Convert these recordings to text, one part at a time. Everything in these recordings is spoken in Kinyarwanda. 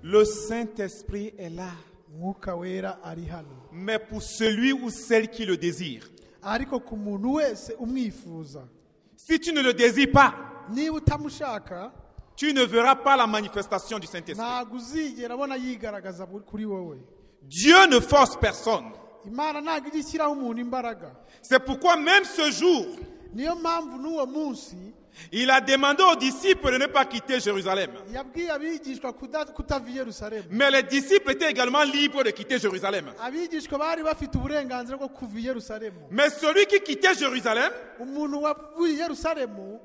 Le Saint-Esprit est là. Mwuka wera ari hano. Mais pour celui ou celle qui le désire. Ariko ku muntu wese umwifuza. Si tu ne le désires pas, Niba utamushaka, tu ne verras pas la manifestation du Saint-Esprit. ntabwo uzigera abona yigaragaza kuri wowe. Dieu ne force personne. Imana ntabwo ijya ishyiraho umuntu imbaraga. C'est pourquoi même ce jour, Niyo mpamvu n'uwo munsi il a demandé aux disciples de ne pas quitter Jérusalem. yabwiye abigishwa kutava i Yerusalemu. Mais les disciples étaient également libres de quitter Jérusalem. Abigishwa bari bafite uburenganzira bwo kuva i Yerusalemu. Mais celui qui quittait Jérusalem Umuntu wavuye i Yerusalemu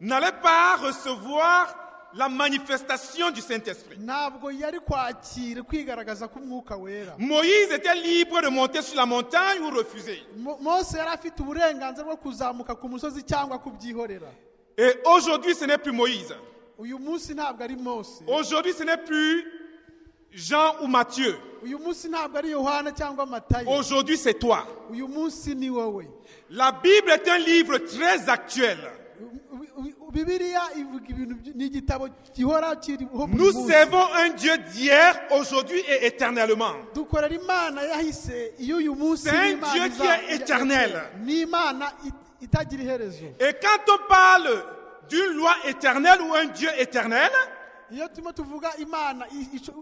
n'allait pas recevoir la manifestation du Saint-Esprit. ntabwo yari kwakira kwigaragaza k'umwuka wera. Moïse était libre de monter sur la montagne ou refuser. Mose yari afite uburenganzira bwo kuzamuka ku musozi cyangwa kubyihorera. Et aujourd'hui, ce n'est plus Moïse. Uyu munsi ntabwo ari Mose. Aujourd'hui, ce n'est plus Jean ou Matthieu. Uyu munsi ntabwo ari Yohana cyangwa Matayo. Aujourd'hui, c'est toi. Uyu munsi ni wowe. La Bible est un livre très actuel. Bibiliya ivuga ibintu ni igitabo gihora kiriho buri Nous munsi. servons un Dieu d'hier, aujourd'hui et éternellement. Dukorera Imana yahise iyo uyu munsi C'est un ni Imana Dieu qui est éternel. ni Imana itagira iherezo. Et quand on parle d'une loi éternelle ou un Dieu éternel, Iyo turimo tuvuga Imana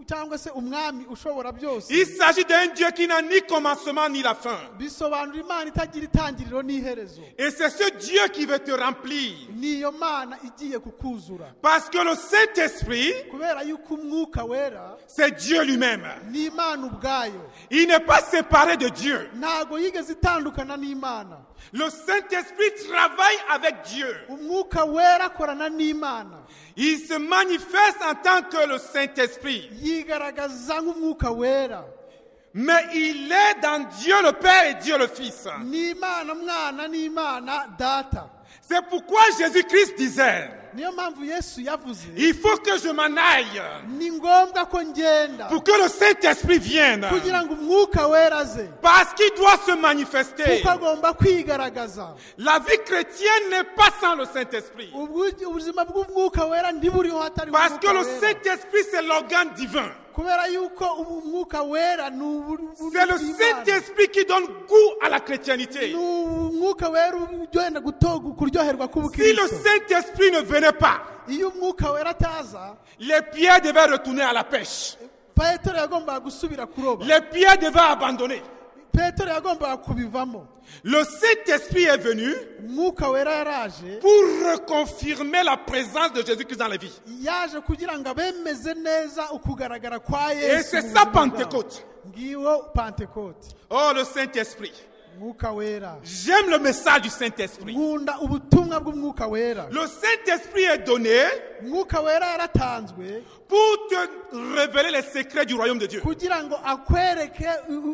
cyangwa se umwami ushobora byose, il s'agit d'un Dieu qui n'a ni commencement ni la fin. bisobanura Imana itagira itangiriro n'iherezo. Et c'est ce Dieu qui veut te remplir. Niyo Mana igiye kukuzura. Parce que le Saint-Esprit, Kubera yuko umwuka wera c'est Dieu lui-même. ni Imana ubwayo. Il n'est pas séparé de Dieu. Ntago yigeze itandukana n'Imana. Le Saint-Esprit travaille avec Dieu. Umwuka wera akorana n'Imana. Il se manifeste en tant que le Saint-Esprit. Yigaragaza nk'umwuka wera. Mais il est dans Dieu le Père et Dieu le Fils. N'Imana mwana n'Imana data. C'est pourquoi Jésus-Christ disait, Niyo mpamvu Yesu yavuze il faut que je m'en aille ni ngombwa ko ngenda pour que le Saint-Esprit vienne. kugira ngo umwuka wera aze. Parce qu'il doit se manifester. Kuko agomba kwigaragaza. La vie chrétienne n'est pas sans le Saint-Esprit. Ubuzima bw'umwuka wera ntiburiho hatari Parce que le umwuka wera. Saint-Esprit, c'est l'organe divin. Kubera yuko umwuka wera C'est le Saint-Esprit qui donne goût à la chrétienité. umwuka wera ugenda kuryoherwa Si le k'ubukristo. Saint-Esprit ne venait pas, Iyo umwuka wera ataza, les pierres devaient retourner à la pêche. Petero yagombaga gusubira kuroba. Les pierres devaient abandonner. Petero yagombaga kubivamo. Le Saint-Esprit est venu Umwuka wera yaraje, pour reconfirmer la présence de Jésus-Christ dans les vies. yaje kugira ngo abemeze neza ukugaragara kwa Et Yesu. c'est mu ça buzima bwabo. Pentecôte. Ngiwo Pentecote. Oh, le Saint-Esprit. Umwuka wera. J'aime le message du Saint-Esprit. Nkunda ubutumwa bw'umwuka wera. Le Saint-Esprit est donné Umwuka wera yaratanzwe pour te révéler les secrets du royaume de Dieu. kugira ngo akwereke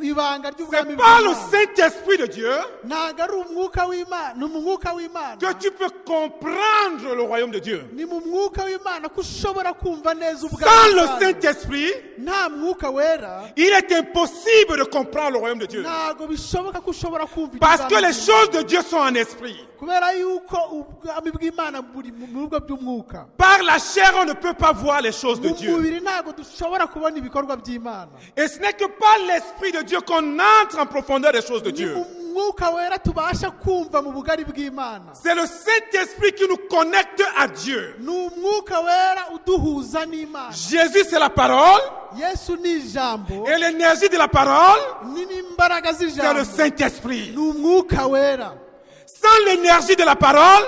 ibanga ry'ubwami C'est par le bw'Imana. Saint-Esprit de Dieu Ntabwo ari umwuka w'Imana, ni mu mwuka w'Imana. que tu peux comprendre le royaume de Dieu. Ni mu mwuka w'Imana ko ushobora kumva neza Sans ubwami le bw'Imana. Saint-Esprit, Nta mwuka wera, il est impossible de comprendre le royaume de Dieu. ntabwo bishoboka ko ushobora kumva Parce que iby'ubwami les choses de Dieu sont en esprit. kubera yuko ubwami bw'Imana buri mu bigo by'umwuka. Par la chair, on ne peut pas voir les choses de Mu Dieu. mubiri ntabwo dushobora kubona ibikorwa by'Imana. Et ce n'est que par l'Esprit de Dieu qu'on entre en profondeur des choses de Ni Dieu. mu mwuka wera tubasha kumva mu bugari bw'Imana. C'est le Saint-Esprit qui nous connecte à Dieu. Ni umwuka wera uduhuza n'Imana. Jésus, c'est la parole. Yesu ni ijambo, Et l'énergie de la parole, ni n'imbaraga c'est le z'ijambo. Saint-Esprit. Ni umwuka wera. Sans l'énergie de la parole,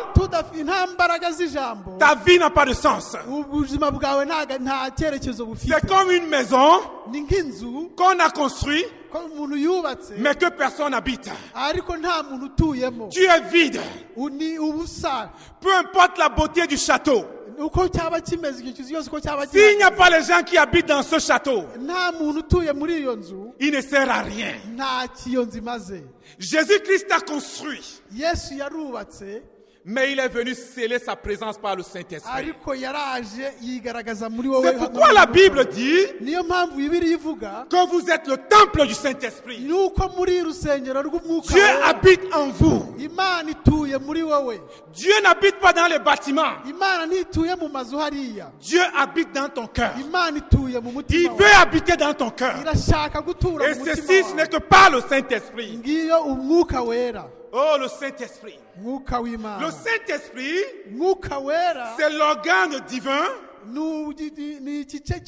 Nta mbaraga z'ijambo, ta vie n'a pas de sens. ubuzima bwawe nta cyerekezo bufite. C'est comme une maison Ni nk'inzu qu'on a construite, ko umuntu yubatse mais que personne n'habite. ariko nta muntu utuyemo. Tu es vide. Ni ubusa. Peu importe la beauté du château. Uko cyaba kimeze icyo kizu yose uko cyaba S'il n'y a pas les gens qui habitent dans ce château, nta muntu utuye muri iyo nzu, il ne sert à rien. nta kiyo nzu imaze. Jésus-Christ a construit. Yesu yarubatse, Mais il est venu sceller sa présence par le Saint-Esprit. ariko yaraje yigaragaza muri wowe. C'est pourquoi la Bible dit niyo mpamvu Bibiliya ivuga que vous êtes le temple du Saint-Esprit. yuko muri urusengero rw'umwuka Dieu wera. habite en vous. Imana ituye muri wowe. Dieu n'habite pas dans les bâtiments. Imana ntituye mu mazu hariya. Dieu habite dans ton cœur. Imana ituye mu Il mutima veut wawe. habiter dans ton cœur. Irashaka gutura Et mu ceci, mutima ce n'est wawe. que par le Saint-Esprit. Ngiyo umwuka wera. Oh, le Saint-Esprit. Mwuka Le w'Imana. Saint-Esprit, Mwuka wera c'est l'organe divin ni igice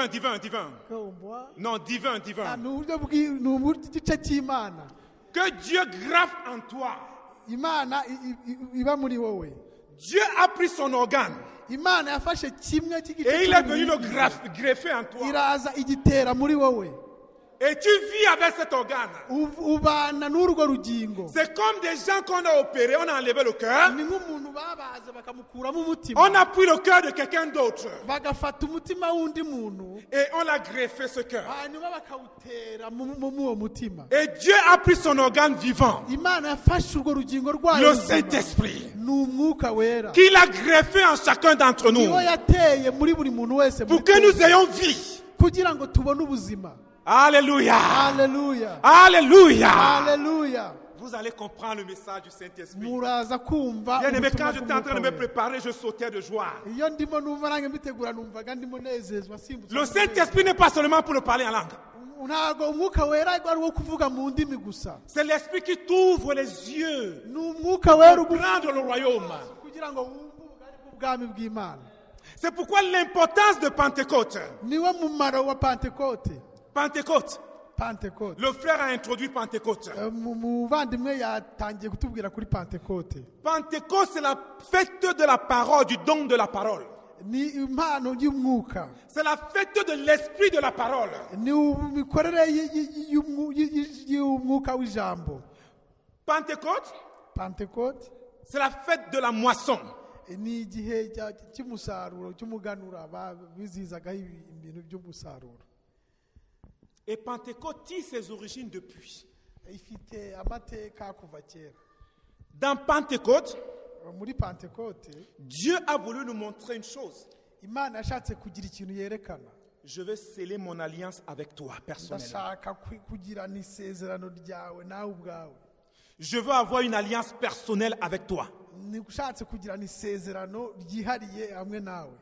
divin. divin. Non, divin. ni igice cy'Imana. Que Dieu graffe en toi. Imana iba muri wowe. Dieu a pris son organe Imana yafashe kimwe cy'igice et il est venu le cy'umubiri, greffer en toi. iraza igitera muri wowe. Et tu vis avec cet organe. Ubana n'urwo rugingo. C'est comme des gens qu'on a opérés, on a enlevé le cœur, Ni nk'umuntu babaze bakamukuramo on umutima, a pris le cœur de quelqu'un d'autre bagafata umutima w'undi muntu, et on l'a greffé ce cœur. hanyuma bakawutera mu uwo mutima. Et Dieu a pris son organe vivant, Imana yafashe urwo rugingo rwayo le ruzima, Saint-Esprit, ni umwuka wera, qu'il a greffé en chacun d'entre nous niwo yateye muri buri muntu wese, pour que nous ayons vie. kugira ngo tubone ubuzima. Alléluia. Haleluya, Alléluia. haleluya. Vous allez comprendre le message du Saint-Esprit. Muraza kumva Bien aimé, ubutumwa quand j'étais en train de me bw'umwuka wera. préparer, je sautais de joie. Iyo ndimo numva nange mbitegura numvaga ndimo nezezwa simbutse. Le Saint-Esprit n'est pas seulement pour le parler en langue. Ntabwo umwuka wera ari uwo kuvuga mu ndimi gusa. C'est l'Esprit qui t'ouvre les yeux Ni umwuka wera pour prendre le royaume. kugira ngo wumve ubugari bw'ubwami bw'Imana. C'est pourquoi l'importance de Pentecôte. Niwo mumaro wa Pentekote. Pentecôte. Pentekote. Le frère a introduit Pentecôte. Umuvandimwe yatangiye kutubwira kuri Pentekote. Pentecôte, c'est la fête de la parole, du don de la parole. Ni impano y'umwuka. C'est la fête de l'esprit de la parole. Ni imikorere y'umwuka w'ijambo. Pentecôte, Pentekote c'est la fête de la moisson. ni igihe cy'umusaruro cy'umuganura bizizagaho ibintu by'umusaruro. Et Pentecôte tire ses origines depuis. Ifite amateka kuva kera. Dans Pentecôte, Muri Pentekote Dieu a voulu nous montrer une chose. Imana yashatse kugira ikintu yerekana. Je vais sceller mon alliance avec toi personnellement. Ndashaka kugirana isezerano ryawe nawe ubwawe. Je veux avoir une alliance personnelle avec toi. Nishatse kugirana isezerano ryihariye hamwe nawe.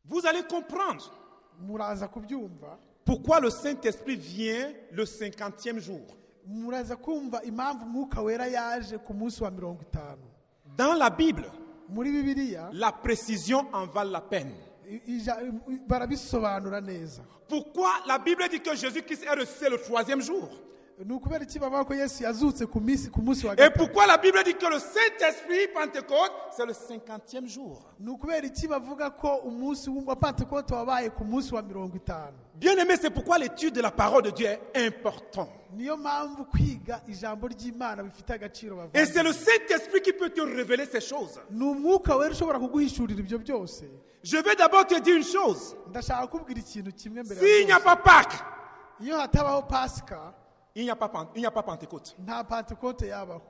Vous allez comprendre Muraza kubyumva. pourquoi le Saint-Esprit vient le 50e jour. Muraza kumva impamvu umwuka wera yaje ku munsi wa 50. Dans la Bible, Muri Bibiliya la précision en vale la peine. barabisobanura neza. Pourquoi la Bible dit que Jésus-Christ est ressuscité le 3e jour? Ni ukubera iki bavuga ko Yesu yazutse ku munsi wa Et gatatu. pourquoi la Bible dit que le Saint-Esprit, Pentecôte, c'est le 50e jour? Ni ukubera iki bavuga ko umunsi wa Pentekote wabaye ku munsi wa 50. Bien aimé, c'est pourquoi l'étude de la parole de Dieu est importante. Niyo mpamvu kwiga ijambo ry'Imana bifite agaciro Et c'est bavandimwe. le Saint-Esprit qui peut te révéler ces choses. Ni umwuka wera ushobora kuguhishurira ibyo byose. Je vais d'abord te dire une chose. Ndashaka kubwira ikintu kimwe mbere S'il n'y a byose. pas Pâques, Iyo hatabaho Pasika il n'y a pas Pentecôte. nta Pentekote yabaho.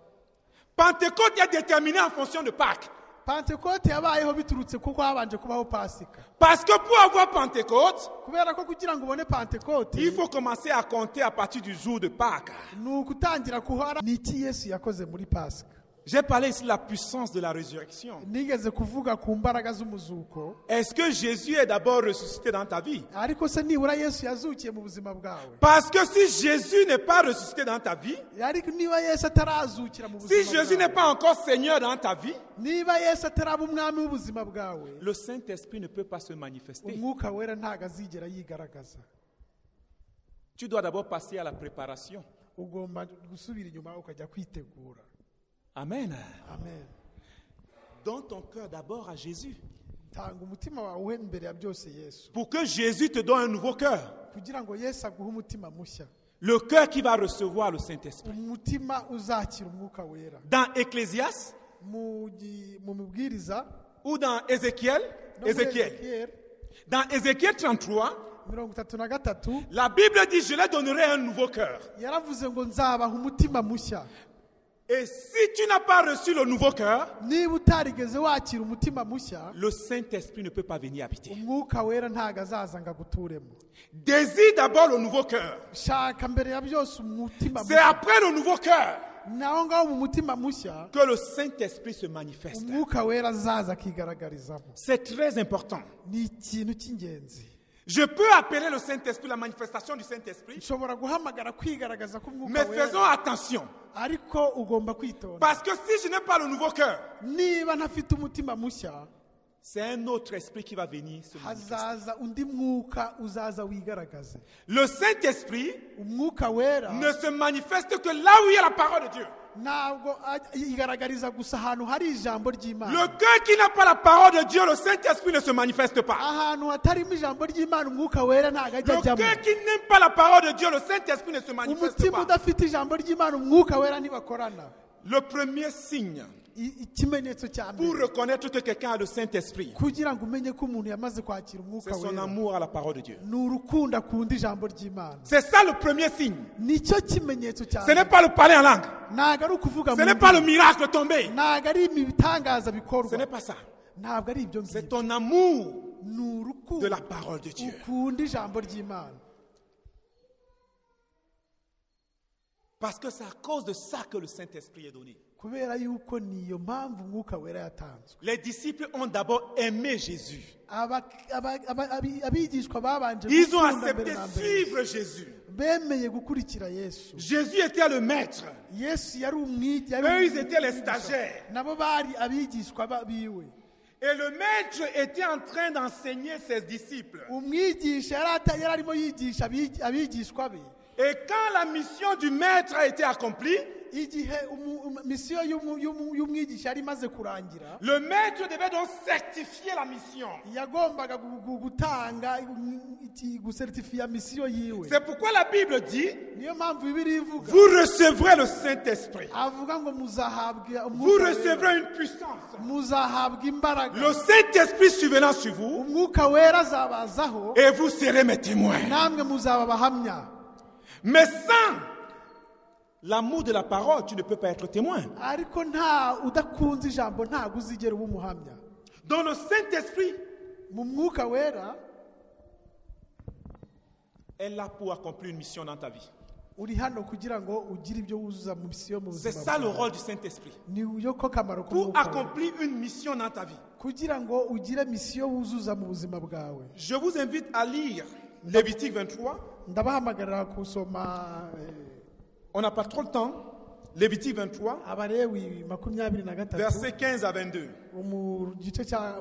Pentecôte est déterminé en fonction de Pâques. Pentekote yabayeho biturutse kuko habanje kubaho Pasika. Parce que pour avoir Pentecôte, Kubera ko kugira ngo ubone Pentekote il faut commencer à compter à partir du jour de Pâques. ni ukutangira kuhara ni iki Yesu yakoze muri Pasika. J'ai parlé ici de la puissance de la résurrection. Nigeze kuvuga ku mbaraga z'umuzuko. Est-ce que Jésus est d'abord ressuscité dans ta vie? Ariko se nibura Yesu yazukiye mu buzima bwawe. Parce que si Jésus n'est pas ressuscité dans ta vie, Ariko niba Yesu atarazukira mu si buzima Jésus n'est bwawe, pas encore Seigneur dans ta vie, niba Yesu ataraba umwami w'ubuzima bwawe, le Saint-Esprit ne peut pas se manifester. umwuka wera ntago azigera yigaragaza. Tu dois d'abord passer à la préparation. Ugomba gusubira inyuma ukajya kwitegura. Amen. Amen. Donne ton cœur d'abord à Jésus. Tanga umutima wawe imbere ya byose Yesu. Pour que Jésus te donne un nouveau cœur. Kugira ngo Yesu aguhe umutima mushya. Le cœur qui va recevoir le Saint-Esprit. Umutima uzakira umwuka wera. Dans Ecclésias Mu mubwiriza ou dans Ézéchiel, no muri Ézéchiel. Ezekiel, Dans Ézéchiel 33, 33 la Bible dit, je leur donnerai un nouveau cœur. yaravuze ngo nzabaha umutima mushya. Et si tu n'as pas reçu le nouveau cœur, Niba utarigeze wakira umutima mushya, le Saint-Esprit ne peut pas venir habiter. umwuka wera ntago azaza ngo aguturemo. Désire d'abord le nouveau cœur. Shaka mbere ya byose umutima C'est mushya. après le nouveau cœur Naho ngaho mu mutima mushya que le Saint-Esprit se manifeste. umwuka wera azaza akigaragarizamo. C'est très important. Ni ikintu cy'ingenzi. Je peux appeler le Saint-Esprit, la manifestation du Saint-Esprit, Nshobora guhamagara kwigaragaza k'umwuka mais faisons wera, attention. ariko ugomba kwitonda. Parce que si je n'ai pas le nouveau cœur, Niba ntafite umutima mushya, c'est un autre esprit qui va venir se manifester. hazaza undi mwuka uzaza wigaragaze. Le Saint-Esprit Umwuka wera ne se manifeste que là où il y a la parole de Dieu. ntabwo yigaragariza gusa ahantu hari ijambo Le ry'Imana. cœur qui n'a pas la parole de Dieu, le Saint-Esprit ne se manifeste pas. Ahantu hatarimo ijambo ry'Imana umwuka wera ntabwo ajya Le ajyamo. cœur qui n'aime pas la parole de Dieu, le Saint-Esprit ne se manifeste Umutima pas. udafite ijambo ry'Imana umwuka wera ntibakorana. Le premier signe Ikimenyetso cya pour mbere reconnaître que quelqu'un a le Saint-Esprit, kugira ngo umenye ko umuntu yamaze kwakira umwuka c'est son wera amour à la parole de Dieu. ni urukundo akunda ijambo ry'Imana. C'est ça le premier signe. Nicyo kimenyetso cya Ce n'est mbere. pas le parler en langue. Ntabwo ari ukuvuga Ce mu n'est pas le ndimi. miracle tombé. Ntabwo ari ibitangaza Ce bikorwa. n'est pas ça. Ntabwo ari ibyo C'est ngibyo. ton amour Ni urukundo de la parole de Dieu. ukunda ijambo ry'Imana. Parce que c'est à cause de ça que le Saint-Esprit est donné. Kubera yuko niyo mpamvu umwuka wera yatanzwe. Les disciples ont d'abord aimé Jésus. Abigishwa babanje Ils ont gukunda accepté mbere na mbere. suivre Jésus. Bemeye gukurikira Yesu. Jésus était le maître. Yesu yari umwigisha. Eux, ils étaient les stagiaires. Nabo bari abigishwa biwe. Et le maître était en train d'enseigner ses disciples. Umwigisha yari arimo yigisha abigishwa be. Et quand la mission du maître a été accomplie, Igihe misiyo y'umwigisha yari imaze kurangira, le maître devait donc certifier la mission. yagombaga gutanga gusertifiya misiyo yiwe. C'est pourquoi la Bible dit, Niyo mpamvu Bibiliya ivuga vous recevrez le Saint-Esprit. avuga ngo muzahabwa Vous umwuka wera. recevrez une puissance. Muzahabwa imbaraga. Le Saint-Esprit survenant sur vous, Umwuka wera azabazaho et vous serez mes témoins. namwe muzaba abahamya. Mais sans l'amour de la parole, tu ne peux pas être témoin. Ariko nta udakunze ijambo ntabwo uzigera uba umuhamya. Dans le Saint-Esprit Mu mwuka wera est là pour accomplir une mission dans ta vie. uri hano kugira ngo ugire ibyo wuzuza mu misiyo mu C'est buzima ça le bwawe. rôle du Saint-Esprit. Ni yo ko kamaro Pour k'umwuka wera. accomplir une mission dans ta vie. Kugira ngo ugire misiyo wuzuza mu buzima bwawe. Je vous invite à lire Lévitique 23. Ndabahamagarira kusoma On n'a pas trop le temps. Lévitique 23, Abalewi 23 versets 15 à 22. gice cya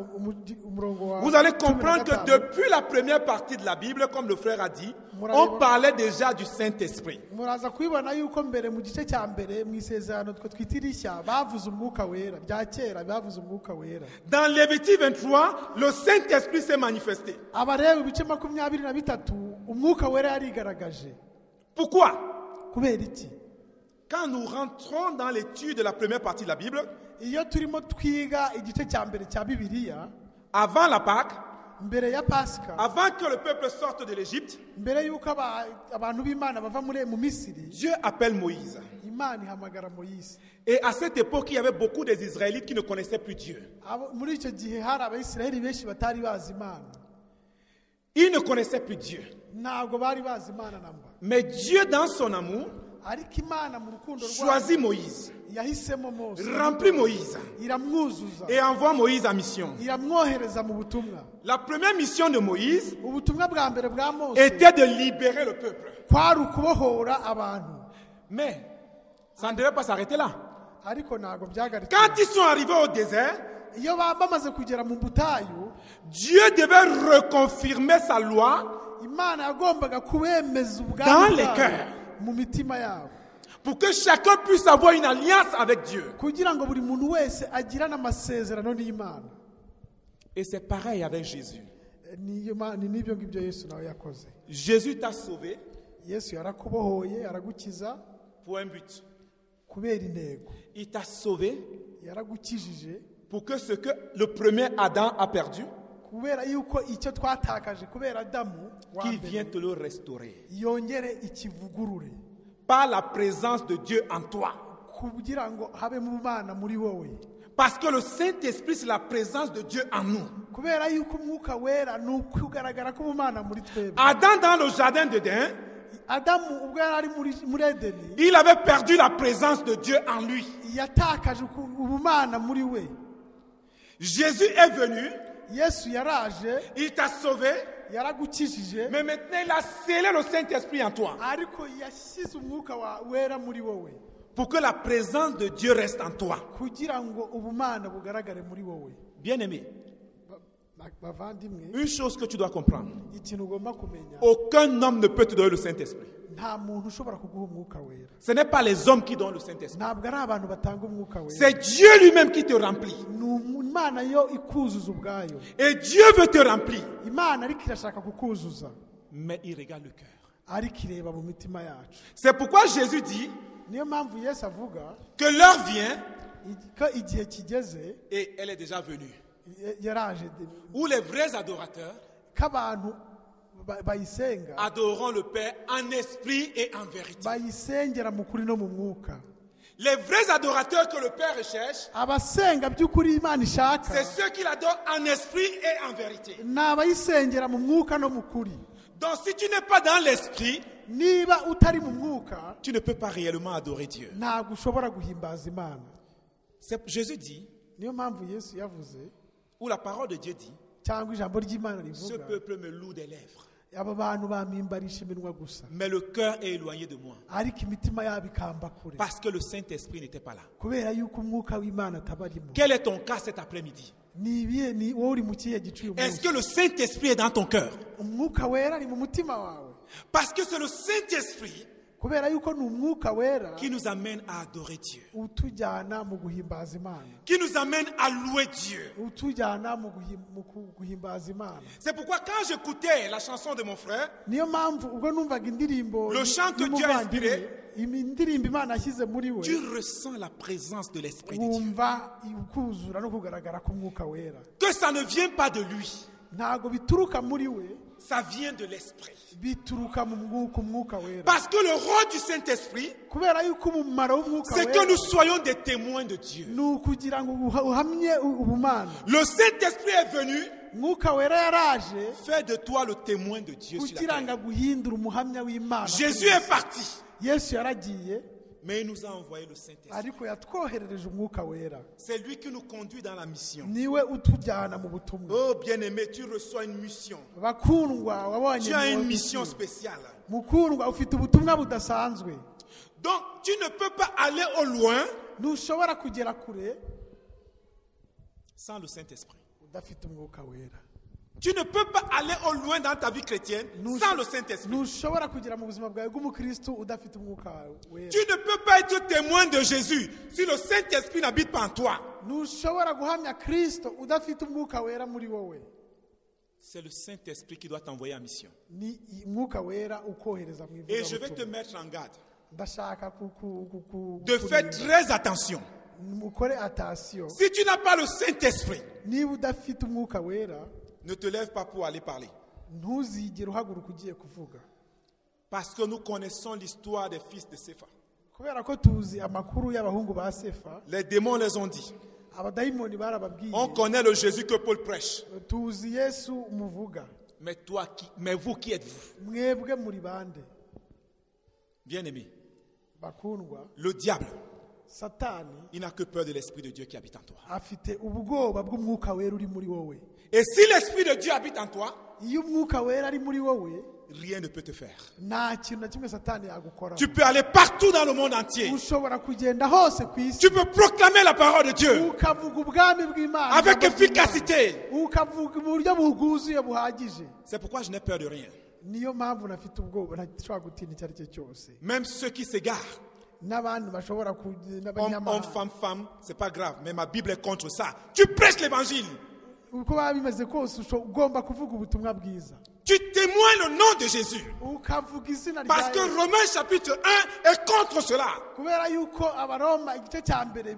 umurongo wa Vous allez comprendre que 15. depuis la première partie de la Bible, comme le frère a dit, on parlait déjà du Saint-Esprit. Muraza kubibona yuko mbere mu gice cya mbere mu isezerano twe twitirisha bavuze umwuka wera bya kera bavuze umwuka wera. Dans Lévitique 23, le Saint-Esprit s'est manifesté. Abalewi bice 23 umwuka wera yarigaragaje. Pourquoi? Kubera iki? Quand nous rentrons dans l'étude de la première partie de la Bible, Iyo turimo twiga igice cya mbere cya Bibiliya, avant la Pâque, mbere ya Pasika, avant que le peuple sorte de l'Égypte, mbere yuko abantu b'Imana bava mu Misiri, Dieu appelle Moïse. Imana ihamagara Moyise. Et à cette époque, il y avait beaucoup des Israélites qui ne connaissaient plus Dieu. Muri icyo gihe hari Abayisiraheli benshi batari bazi Imana. Ils ne connaissaient plus Dieu. Ntabwo bari bazi Imana namba. Mais Dieu, dans son amour, Ariko Imana mu rukundo choisit Moïse, yahisemo Mose, remplit Moïse iramwuzuza, et envoie Moïse en mission. iramwohereza mu butumwa. La première mission de Moïse Ubutumwa bwa mbere bwa Mose était de libérer le peuple. kwari ukubohora abantu. Mais ça ne devait pas s'arrêter là. Ariko ntabwo byagarukiye. Quand ils sont arrivés au désert, Iyo bamaze kugera mu butayu, Dieu devait reconfirmer sa loi Imana yagombaga kubemeza dans ubwami les bwayo cœurs mu mitima yabo, pour que chacun puisse avoir une alliance avec Dieu. kugira ngo buri muntu wese agirane amasezerano n'Imana. Et c'est pareil avec Jésus. Ni n'ibyo ngibyo Yesu nawe yakoze. Jésus t'a sauvé Yesu yarakubohoye, aragukiza pour un but. kubera intego. Il t'a sauvé Yaragukijije pour que ce que le premier Adam a perdu, kubera yuko icyo twatakaje kubera Adamu wa qui mbere, vient te le restaurer. yongere ikivugurure Par la présence de Dieu en toi. kugira ngo habe mu Mana muri wowe, Parce que le Saint-Esprit, c'est la présence de Dieu en nous. kubera yuko umwuka wera ni ukugaragara k'ubumana muri twebwe. Adam, dans le jardin d'Éden, Adamu ubwo yari ari muri Edeni, il avait perdu la présence de Dieu en lui. yatakaje ubumana muri we. Jésus est venu, Yesu yaraje, il t'a sauvé, yaragukijije, mais maintenant il a scellé le Saint-Esprit en toi. ariko yashyize umwuka wera muri wowe Pour que la présence de Dieu reste en toi. kugira ngo ubumana bugaragare muri wowe. Bien-aimé, Bavandimwe, une chose que tu dois comprendre. ikintu ugomba kumenya, Aucun homme ne peut te donner le Saint-Esprit. nta muntu ushobora kuguha umwuka wera. Ce n'est pas les hommes qui donnent le Saint-Esprit. Ntabwo ari abantu batanga umwuka wera, C'est Dieu lui-même qui te remplit. ni Imana yo ikuzuza ubwayo. Et Dieu veut te remplir. Imana ariko irashaka kukuzuza, Mais il regarde le cœur. ariko ireba mu mitima yacu. C'est pourquoi Jésus dit Niyo mpamvu Yesu avuga que l'heure vient, ko igihe kigeze, et elle est déjà venue, yaraje, où les vrais adorateurs k'abantu bayisenga, adoreront le Père en esprit et en vérité. bayisengera mu kuri no mu mwuka. Les vrais adorateurs que le Père recherche, Abasenga by'ukuri Imana ishaka c'est ceux qui l'adorent en esprit et en vérité. ni abayisengera mu mwuka no mu kuri. Donc si tu n'es pas dans l'esprit, Niba utari mu mwuka, tu ne peux pas réellement adorer Dieu. ntabwo ushobora guhimbaza Imana. Jésus dit, Niyo mpamvu Yesu yavuze, ou la parole de Dieu dit, cyangwa ijambo ry'Imana ce rivuga, peuple me loue des lèvres, aba bantu bampimbarisha iminwa gusa, mais le cœur est éloigné de moi. ariko imitima yabo ikamba kure, Parce que le Saint-Esprit n'était pas là. kubera yuko umwuka w'Imana atabarimo. Quel est ton cas cet après-midi? Ni wowe uri mu kihe gice uyu Est-ce munsi? que le Saint-Esprit est dans ton cœur? Umwuka wera ari mu mutima wawe, Parce que c'est le Saint-Esprit kubera yuko ni umwuka wera qui nous amène à adorer Dieu, utujyana mu guhimbaza Imana, qui nous amène à louer Dieu. utujyana mu guhimbaza Imana. C'est pourquoi quand j'écoutais la chanson de mon frère, Niyo mpamvu ubwo numvaga indirimbo Le chant que Dieu a inspiré, indirimbo Imana yashyize muri we, tu ressens la présence de l'Esprit de Dieu. wumva ukuzura no kugaragara k'umwuka wera. Que ça ne vient pas de lui, Ntabwo bituruka muri we, ça vient de l'Esprit. bituruka mu mwuka wera. Parce que le rôle du Saint-Esprit, Kubera yuko umumaro w'umwuka c'est que wera nous soyons des témoins de Dieu. ni ukugira ngo uhamye ubumana. Le Saint-Esprit est venu Umwuka wera yaraje faire de toi le témoin de Dieu sur la kugira ngo terre. aguhindure umuhamya w'Imana. Jésus est parti, Yesu yaragiye, mais il nous a envoyé le Saint-Esprit. ariko yatwoherereje umwuka wera. C'est lui qui nous conduit dans la mission. Niwe utujyana mu butumwa. Oh bien-aimé, tu reçois une mission. Bakundwa, wabonye Tu as une niwe mission ufite. spéciale. Mukundwa, ufite ubutumwa budasanzwe. Donc, tu ne peux pas aller au loin Ntushobora kugera kure sans le Saint-Esprit. udafite umwuka wera. Tu ne peux pas aller au loin dans ta vie chrétienne sans le Saint-Esprit. Ntushobora kugera mu buzima bwawe bw'umukristo udafite umwuka wera. Tu ne peux pas être témoin de Jésus si le Saint-Esprit n'habite pas en toi. Ntushobora guhamya Kristo udafite umwuka wera muri wowe. C'est le Saint-Esprit qui doit t'envoyer en mission. Ni umwuka wera ukohereza mu Et je vais te ivugabutumwa. mettre en garde. Ndashaka De faire très attention. mukore attention. Si tu n'as pas le Saint-Esprit, Niba udafite umwuka wera, ne te lève pas pour aller parler. ntuzigere uhaguruka ugiye kuvuga. Parce que nous connaissons l'histoire des fils de Sépha. Kubera ko tuzi amakuru y'abahungu ba Sefa, Les démons les ont dit. abadayimoni barababwiye, On connaît le Jésus que Paul prêche. tuzi Yesu umuvuga. Mais vous qui êtes-vous? Mwebwe muri bande? Bien-aimé, Bakundwa, le diable, Satani il n'a que peur de l'Esprit de Dieu qui habite en toi. afite ubwoba bw'umwuka wera uri muri wowe. Et si l'Esprit de Dieu habite en toi, Iyo umwuka wera ari muri wowe, rien ne peut te faire. nta kintu na kimwe Satani yagukora. Tu peux aller partout dans le monde entier. Ushobora kugenda hose ku isi, Tu peux proclamer la parole de Dieu ukavuga ubwami bw'Imana avec ijambo ry'Imana. efficacité. Ukavuga mu buryo bwuzuye buhagije. C'est pourquoi je n'ai peur de rien. Niyo mpamvu nafite ubwoba, ntashobora gutinya icyo ari cyo cyose. Même ceux qui s'égarent, N'abandi bashobora homme, n'abanyamahanga, femme, c'est pas grave. Mais ma Bible est contre ça. Tu prêches l'évangile. uko baba bimeze kose ugomba kuvuga ubutumwa bwiza, Tu témoignes le nom de Jésus. ukavuga izina rya Parce que Yesu. Romains chapitre 1 est contre cela. Kubera yuko abaroma igice cya mbere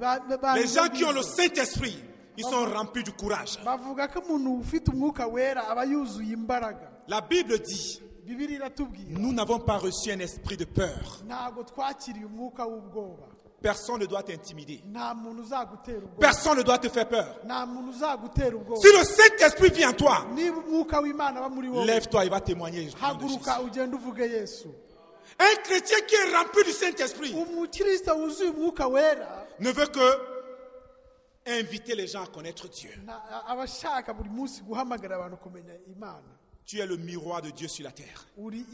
Les gens qui ont le Saint-Esprit, Ils sont remplis du courage. bavuga ko umuntu ufite umwuka wera aba yuzuye imbaraga. La Bible dit, Bibiliya iratubwira nous n'avons pas reçu un esprit de peur. ntabwo twakiriye umwuka w'ubwoba. Personne ne doit t'intimider. nta muntu uzagutera ubwoba. Personne ne doit te faire peur. nta muntu uzagutera ubwoba. Si le Saint-Esprit vient en toi, niba umwuka w'Imana aba muri wowe, lève-toi, il va témoigner. haguruka ugende uvuge Yesu. Un chrétien qui est rempli du Saint-Esprit umukristo wuzuye umwuka wera ne veut que inviter les gens à connaître Dieu. aba ashaka buri munsi guhamagara abantu kumenya Imana. Tu es le miroir de Dieu sur la terre. uri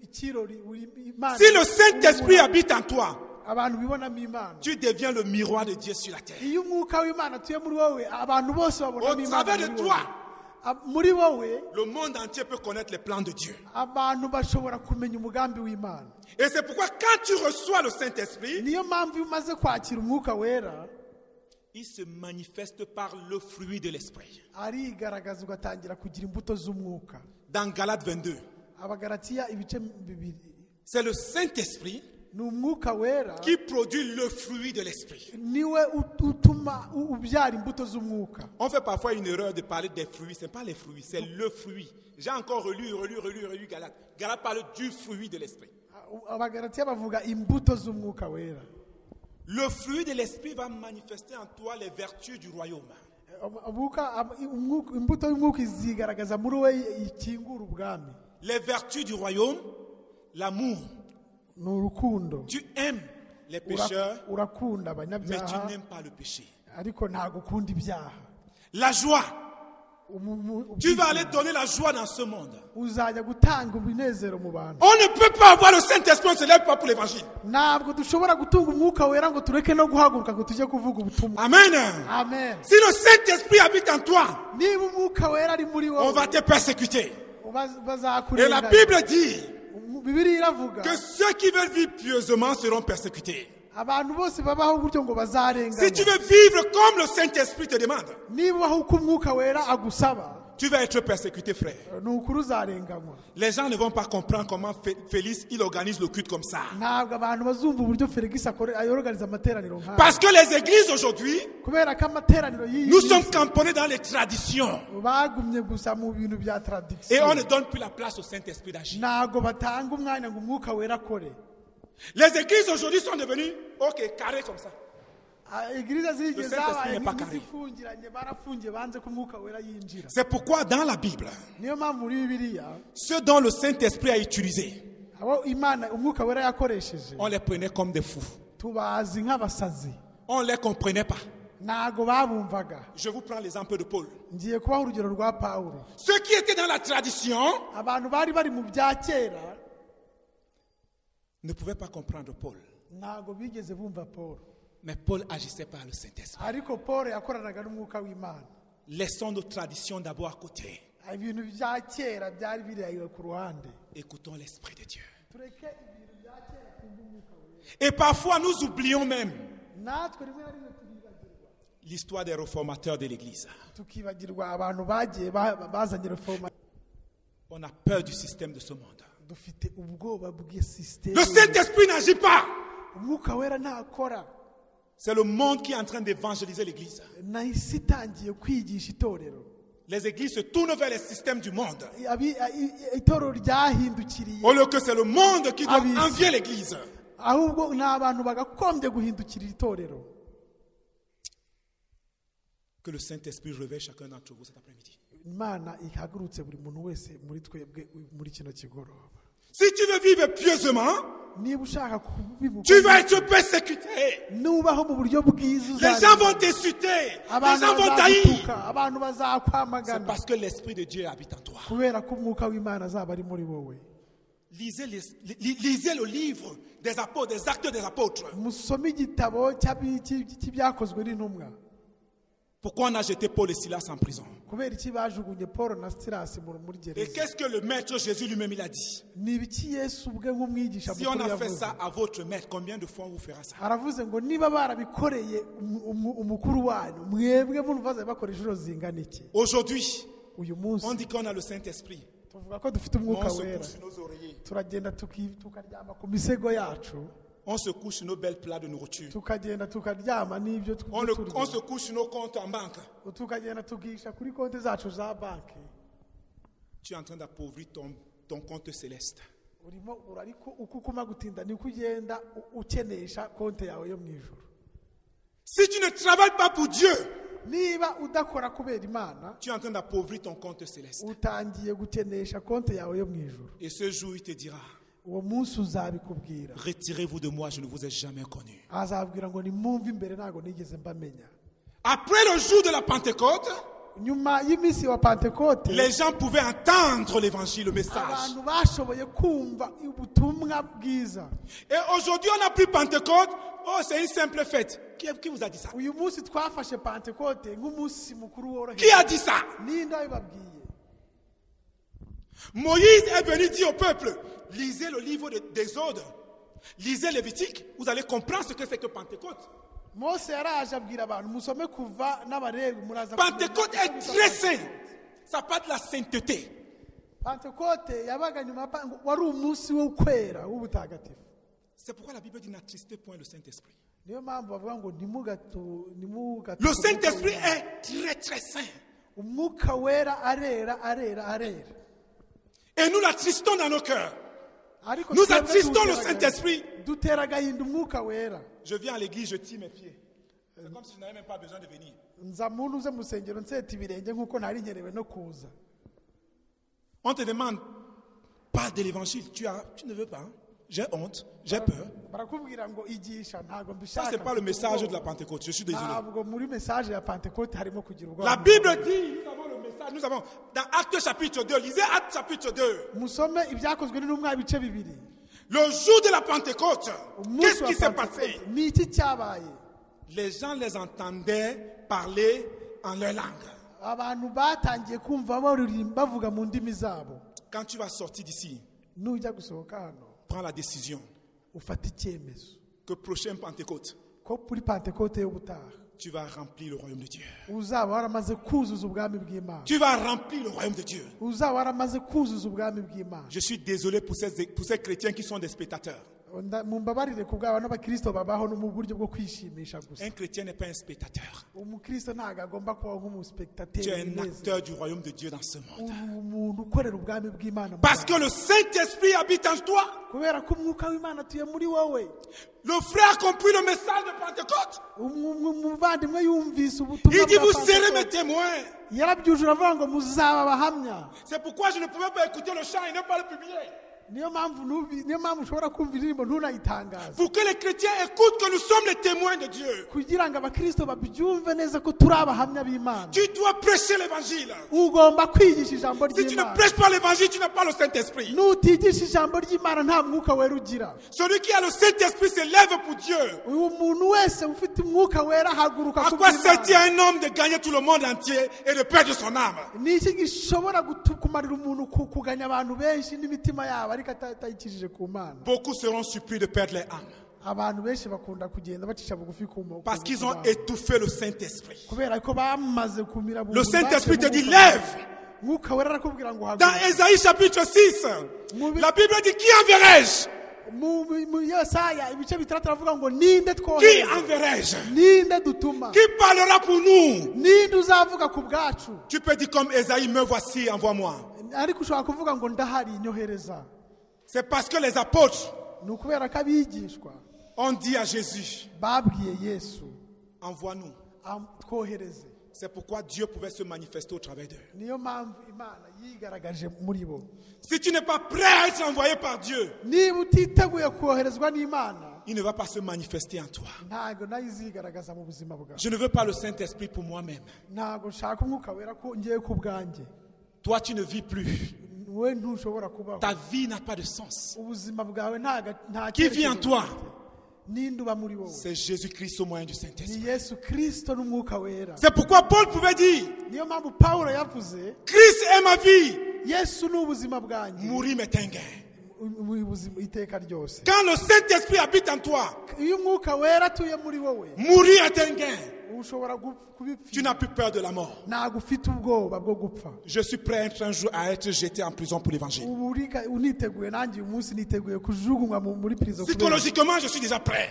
ikirori, uri Imana. Si le Saint-Esprit habite en toi, abantu bibonamo Imana. tu deviens le miroir de Dieu sur la terre. iyo umwuka w'Imana atuye muri wowe, abantu bose babonamo Au Imana travers de muri toi, wowe. muri wowe le monde entier peut connaître les plans de Dieu. abantu bashobora kumenya umugambi w'Imana. Et c'est pourquoi quand tu reçois le Saint-Esprit, niyo mpamvu iyo umaze kwakira umwuka wera, il se manifeste par le fruit de l'Esprit. arigaragaza ugatangira kugira imbuto z'umwuka. Dans Galates 22, Abagalatiya ibice bibiri. c'est le Saint-Esprit ni umwuka wera qui produit le fruit de l'Esprit. niwe utuma ubyara imbuto z'umwuka. On fait parfois une erreur de parler des fruits. Ce n'est pas les fruits, c'est le fruit. J'ai encore relu Galates. Galates parle du fruit de l'Esprit. Abagalatiya bavuga imbuto z'umwuka wera. Le fruit de l'Esprit va manifester en toi les vertus du royaume. imbuto y'umwuka izigaragaza muri we ikingura ubwami. Les vertus du royaume, l'amour. ni urukundo. Tu aimes les pécheurs, urakunda mais tu abanyabyaha n'aimes pas le péché. ariko ntabwo ukunda ibyaha. La joie. Tu vas aller donner la joie dans ce monde. uzajya gutanga umunezero mu bantu. On ne peut pas avoir le Saint-Esprit, on ne se lève pas pour l'évangile. ntabwo dushobora gutunga umwuka wera ngo tureke no guhaguruka ngo tujye kuvuga ubutumwa. Amen. Amen. Si le Saint-Esprit habite en toi, niba umwuka wera ari muri on wowe, va te persécuter. Et la bazakurenganya. Bible dit Bibiliya iravuga que ceux qui veulent vivre pieusement seront persécutés. abantu bose babaho gutyo ngo Si tu bazarenganya. veux vivre comme le Saint-Esprit te demande, niba ubaho uko umwuka wera agusaba, tu vas être persécuté, frère. ni ukuri uzarenganywa. Les gens ne vont pas comprendre comment Félix il organise le culte comme ça. ntabwo abantu bazumva uburyo Felix ayorganiza amateraniro nk'aya. Parce que les églises aujourd'hui, kubera ko amateraniro y'iyi nous sommes camponnés dans les traditions. bagumye gusa mu bintu bya Et on tradition. ne donne plus la place au Saint-Esprit d'agir. ntabwo batanga umwanya ngo umwuka wera akore. Les églises aujourd'hui sont devenues, ok, carrées comme ça. Igiriza zigeze Le Saint-Esprit zabaye n'est pas carré. nk'izifungiranye, barafungiye banze ko umwuka wera yinjira. C'est pourquoi dans la Bible, niyo mpamvu muri Bibiliya ceux dont le Saint-Esprit a utilisé, abo Imana umwuka wera yakoresheje on les prenait comme des fous. tubazi nk'abasazi. On ne les comprenait pas. ntabwo babumvaga. Je vous prends l'exemple de Paul. ngiye kubaha urugero rwa Pawulo. Ceux qui étaient dans la tradition abantu bari bari mu bya kera ne pouvaient pas comprendre Paul. ntabwo bigeze bumva Paul, Mais Paul agissait par le Saint-Esprit. ariko Paul yakoranaga n'umwuka w'Imana. Laissons nos traditions d'abord à côté. ibintu bya kera byari biri ku ruhande. Écoutons l'Esprit de Dieu. tureke ibintu bya kera twumve umwuka wera. Et parfois nous oublions même natwe rimwe na rimwe turibagirwa. l'histoire des réformateurs de l'Église. tukibagirwa abantu bagiye bazanye reforma. On a peur du système de ce monde. dufite ubwoba bw'isisiteme. Le Saint-Esprit n'agit pas. umwuka wera ntakora. C'est le monde qui est en train d'évangéliser l'Église. nahise itangiye kwigisha itorero. Les églises se tournent vers les systèmes du monde. itorero ryahindukiriye. Au lieu que c'est le monde qui doit Abisi. envier l'Église. ahubwo ni abantu bagakombye guhindukirira itorero. Que le Saint-Esprit réveille chacun d'entre vous cet après-midi. Imana ihagurutse buri muntu wese muri twebwe muri kino kigoroba. Si tu veux vivre pieusement, niba ushaka kubivuga, tu vas être persécuté. nubaho mu buryo bwiza, Les gens vont t'insulter. Les abantu gens vont tailler. bazagutuka, abantu C'est bazakwamagana, parce que l'Esprit de Dieu habite en toi. kubera ko umwuka w'Imana azaba ari muri wowe. Lisez le livre des apôtres, des actes des apôtres. musome igitabo cy'ibyakozwe n'intumwa. Pourquoi on a jeté Paul et Silas en prison? kubera iki bajugunye Paul na Silas muri Et gereza. qu'est-ce que le maître Jésus lui-même il a dit? ni ibiki Yesu ubwe nk'umwigisha Si on mukuru a fait yavuze. ça à votre maître, combien de fois on vous fera ça? aravuze ngo niba barabikoreye umukuru wanyu, mwebwe muvaze bakora inshuro zingana iki. Aujourd'hui, uyu munsi on dit qu'on a le Saint-Esprit. tuvuga ko dufite On umwuka se wera, couche sur nos oreillers. turagenda tukaryama ku misego yacu, On se couche sur nos belles plats de nourriture. tukagenda tukaryama n'ibyo On se couche sur nos comptes en banque. tukagenda tugisha kuri konti zacu za banki. Tu es en train d'appauvrir ton compte céleste. urimo urariko uko ukuma gutinda niko ugenda ukenesha konti yawe yo mu ijuru. Si tu ne travailles pas pour Dieu, niba udakora kubera Imana, tu es en train d'appauvrir ton compte céleste. utangiye gukenesha konti yawe yo mu ijuru. Et ce jour, il te dira, uwo munsi uzabikubwira. retirez-vous de moi, je ne vous ai jamais connu. azabwira ngo nimwumve imbere ntago nigeze mbamenya. Après le jour de la Pentecôte, nyuma y'iminsi wa Pentekote, les gens pouvaient entendre l'évangile, le message. abantu bashoboye kumva ubutumwa bwiza. Et aujourd'hui, on n'a plus Pentecôte. Oh, c'est une simple fête. Qui vous a dit ça? uyu munsi twafashe Pentekote nk'umunsi mukuru woroheje. Qui a dit ça? ninde wabibabwiye? Moïse est venu dire au peuple, lisez le livre d'Exode, lisez Lévitique, vous allez comprendre ce que c'est que Pentecôte. Mose yaraje abwira abantu musome kuva n'abarebi muraza. Pentecôte est très saint. Ça parle de la sainteté. Pentekote yabaga nyuma wari umunsi wo kwera w'ubutagatifu. C'est pourquoi la Bible dit n'attristez point le Saint-Esprit. niyo mpamvu bavuga ngo nimugatu. Le Saint-Esprit est très très saint. umwuka wera arera. Et nous l'attristons dans nos cœurs. Nous attristons le Saint-Esprit. dutera agahinda umwuka wera. Je viens à l'église, je tire mes pieds. C'est comme si je n'avais même pas besoin de venir. nza muntu uze mu rusengero nseta ibirenge nk'uko nari nkerewe no kuza. On te demande, parle de l'évangile. Tu ne veux pas. Hein? J'ai honte, j'ai peur. barakubwira ngo igisha ntago Ça, mbishaka. c'est pas le message de la Pentecôte. Je suis désolé. ntabwo muri message ya Pentekote harimo kugira ubwoba. La Bible dit, nous avons le message, nous avons, dans Actes chapitre 2, lisez Actes chapitre 2. musome ibyakozwe n'intumwa ibice bibiri. Le jour de la Pentecôte, qu'est-ce qui s'est passé? ni iki cyabaye? Les gens les entendaient parler en leur langue. abantu batangiye kumva baririmba bavuga mu ndimi zabo. Quand tu vas sortir d'ici, nujya gusohoka hano prends la décision ufata icyemezo que prochaine Pentecôte, ko kuri Pentekote y'ubutaha tu vas remplir le royaume de Dieu. uzaba waramaze kuzuza ubwami bw'Imana. Tu vas remplir le royaume de Dieu. uzaba waramaze kuzuza ubwami bw'Imana. Je suis désolé pour ces chrétiens qui sont des spectateurs. mumbabarire ku bw'abantu b'abakristo babaho no mu buryo bwo kwishimisha gusa. Un chrétien n'est pas un spectateur. umukristo ntabwo agomba kubaho Tu es nk'umuspectateur un acteur du royaume de Dieu dans ce monde. umuntu ukorera ubwami bw'Imana. Parce que le Saint-Esprit habite en toi. kubera ko umwuka w'Imana atuye muri wowe. Le frère a compris le message de Pentecôte. umuvandimwe yumvise ubutumwa Il dit, bwa vous serez Pentekote. mes témoins. yarabyujuje avuga ngo muzaba abahamya. C'est pourquoi je ne pouvais pas écouter le chant et ne pas le publier. niyo mpamvu ushobora kumva indirimbo ntunayitangaze. Pour que les chrétiens écoutent que nous sommes les témoins de Dieu. kugira ngo abakristo babyumve neza ko turi abahamya b'Imana. Tu dois prêcher l'évangile. ugomba kwigisha ijambo Si tu ne ry'Imana. prêches pas l'évangile, tu n'as pas le Saint-Esprit. nutigisha ijambo ry'Imana nta mwuka wera ugira. Celui qui a le Saint-Esprit se lève pour Dieu. uyu muntu wese ufite umwuka wera ahaguruka À ku quoi bw'Imana. sert-il à un homme de gagner tout le monde entier et de perdre son âme? ni iki gishobora kumarira umuntu kuganya abantu benshi n'imitima yabo ariko atayikijije ku Mana? Beaucoup seront surpris de perdre leur âme. abantu benshi bakunda kugenda bacisha bugufi ku Parce qu'ils ont étouffé le Saint-Esprit. kubera ko bamaze kumira Le Saint-Esprit te dit, lève. mwuka wera arakubwira ngo Dans haguruka. Ésaïe chapitre 6, la Bible dit, qui enverrai-je? mu Yesaya ibice bitandatu aravuga ngo ninde Qui twohereza? enverrai-je? ninde dutuma? Qui parlera pour nous? ninde uzavuga ku bwacu? Tu peux dire comme Ésaïe, me voici, envoie-moi. ariko ushobora kuvuga ngo ndahari nyohereza. C'est parce que les apôtres ni ukubera ko abigishwa ont dit à Jésus, babwiye Yesu envoie-nous. twohereze. C'est pourquoi Dieu pouvait se manifester au travers d'eux. niyo mpamvu Imana yigaragaje muri bo. Si tu n'es pas prêt à être envoyé par Dieu, niba utiteguye koherezwa n'Imana il ne va pas se manifester en toi. ntago nayo izigaragaza mu buzima bwawe. Je ne veux pas le Saint-Esprit pour moi-même. ntago nshaka umwuka wera ko ngiye ku bwanjye. Toi, tu ne vis plus. we ntushobora kubaho. Ta vie n'a pas de sens. ubuzima bwawe nta Qui vit en toi? ninde uba muri wowe? C'est Jésus-Christ au moyen du ni Saint-Esprit. Yesu Kristo n'umwuka wera. C'est pourquoi Paul pouvait dire, niyo mpamvu Pawulo yavuze Christ est ma vie. Yesu ni ubuzima bwanjye. Mourir m'est un gain. ubuzima iteka ryose. Quand le Saint-Esprit habite en toi, iyo umwuka wera atuye muri wowe mourir est un gain. ushobora Tu kubipfira n'as plus peur de la mort. ntabwo ufite ubwoba bwo gupfa. Je suis prêt un jour à être jeté en prison pour l'évangile. ubu uniteguye nanjye uyu munsi niteguye kujugunywa muri prison. Psychologiquement, je suis déjà prêt